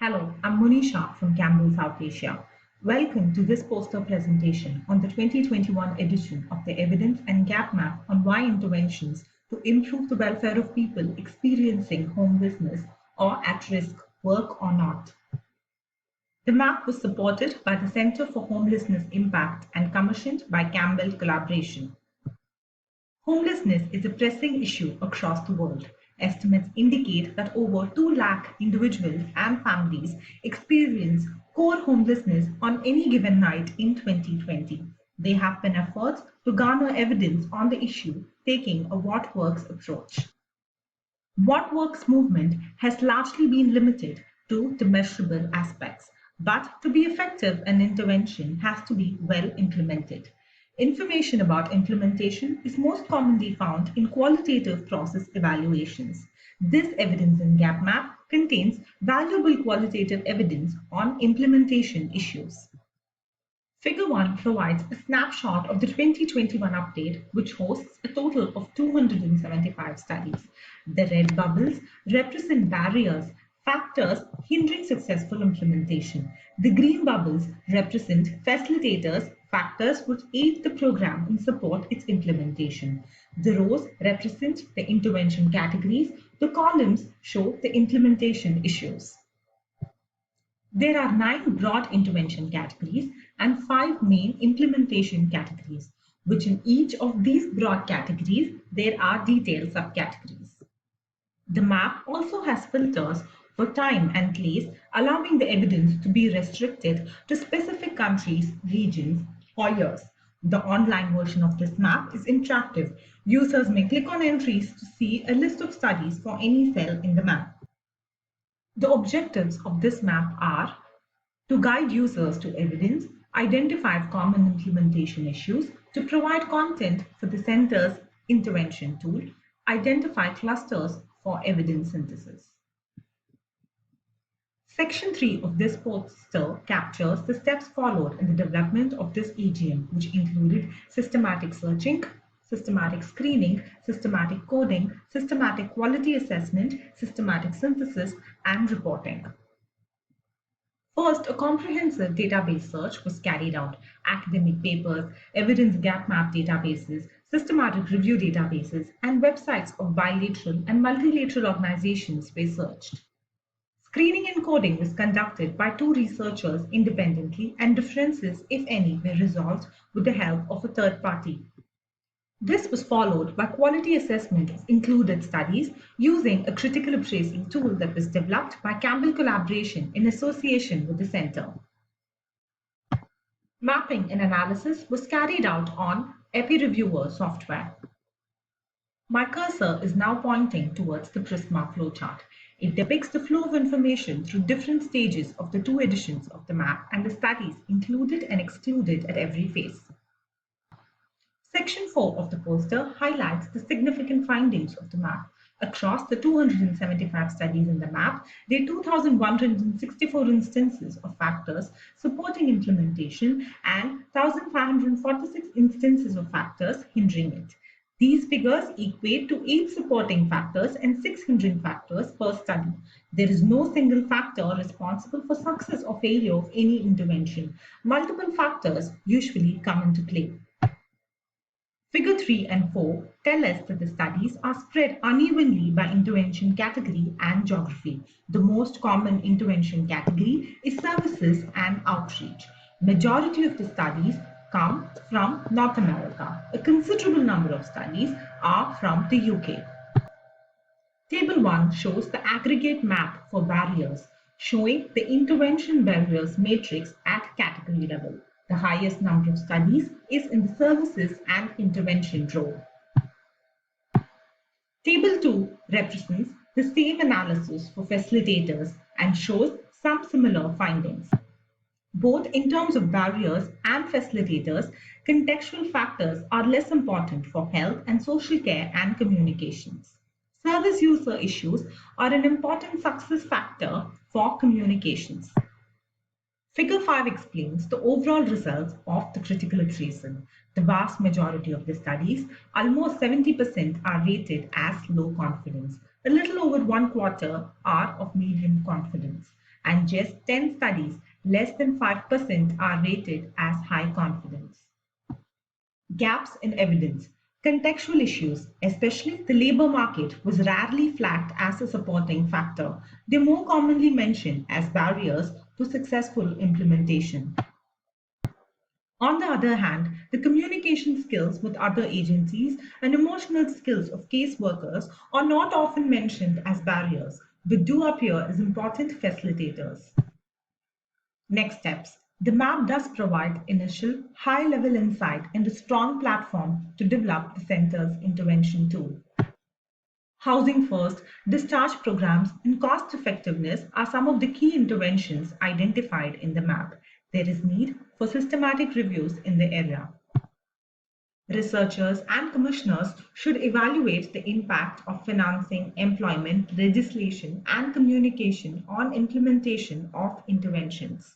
Hello, I'm Monisha from Campbell, South Asia. Welcome to this poster presentation on the 2021 edition of the Evidence and Gap Map on why interventions to improve the welfare of people experiencing homelessness or at risk work or not. The map was supported by the Center for Homelessness Impact and commissioned by Campbell Collaboration. Homelessness is a pressing issue across the world. Estimates indicate that over 2 lakh individuals and families experience core homelessness on any given night in 2020. There have been efforts to garner evidence on the issue, taking a what works approach. What works movement has largely been limited to the measurable aspects, but to be effective, an intervention has to be well implemented. Information about implementation is most commonly found in qualitative process evaluations. This evidence and gap map contains valuable qualitative evidence on implementation issues. Figure 1 provides a snapshot of the 2021 update, which hosts a total of 275 studies. The red bubbles represent barriers, factors hindering successful implementation. The green bubbles represent facilitators, factors which aid the program and support its implementation. The rows represent the intervention categories. The columns show the implementation issues. There are 9 broad intervention categories and 5 main implementation categories, which in each of these broad categories, there are detailed subcategories. The map also has filters for time and place, allowing the evidence to be restricted to specific countries, regions, or years. The online version of this map is interactive. Users may click on entries to see a list of studies for any cell in the map. The objectives of this map are to guide users to evidence, identify common implementation issues, to provide content for the center's intervention tool, identify clusters for evidence synthesis. Section 3 of this poster captures the steps followed in the development of this EGM, which included systematic searching, systematic screening, systematic coding, systematic quality assessment, systematic synthesis, and reporting. First, a comprehensive database search was carried out. Academic papers, evidence gap map databases, systematic review databases, and websites of bilateral and multilateral organizations were searched. Screening and coding was conducted by 2 researchers independently, and differences, if any, were resolved with the help of a third party. This was followed by quality assessment of included studies using a critical appraising tool that was developed by Campbell Collaboration in association with the Center. Mapping and analysis was carried out on EpiReviewer software. My cursor is now pointing towards the Prisma flowchart. It depicts the flow of information through different stages of the 2 editions of the map and the studies included and excluded at every phase. Section 4 of the poster highlights the significant findings of the map. Across the 275 studies in the map, there are 2,164 instances of factors supporting implementation and 1,546 instances of factors hindering it. These figures equate to 8 supporting factors and 6 hindering factors per study. There is no single factor responsible for success or failure of any intervention. Multiple factors usually come into play. Figure 3 and 4 tell us that the studies are spread unevenly by intervention category and geography. The most common intervention category is services and outreach. Majority of the studies come from North America. A considerable number of studies are from the UK. Table 1 shows the aggregate map for barriers, showing the intervention barriers matrix at category level. The highest number of studies is in the services and intervention row. Table 2 represents the same analysis for facilitators and shows some similar findings. Both in terms of barriers and facilitators, contextual factors are less important for health and social care and communications. Service user issues are an important success factor for communications. Figure 5 explains the overall results of the critical appraisal. The vast majority of the studies, almost 70%, are rated as low confidence. A little over 1/4 are of medium confidence. and just 10 studies, less than 5%, are rated as high confidence. Gaps in evidence. Contextual issues, especially the labor market, was rarely flagged as a supporting factor. They're more commonly mentioned as barriers to successful implementation. On the other hand, the communication skills with other agencies and emotional skills of caseworkers are not often mentioned as barriers, but do appear as important facilitators. Next steps. The map does provide initial high-level insight and a strong platform to develop the center's intervention tool. Housing first, discharge programs, and cost effectiveness are some of the key interventions identified in the map. There is need for systematic reviews in the area. Researchers and commissioners should evaluate the impact of financing, employment, legislation, and communication on implementation of interventions.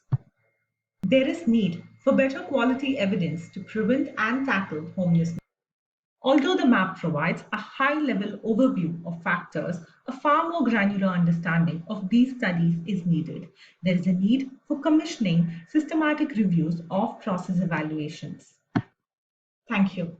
There is need for better quality evidence to prevent and tackle homelessness. Although the map provides a high-level overview of factors, a far more granular understanding of these studies is needed. There is a need for commissioning systematic reviews of process evaluations. Thank you.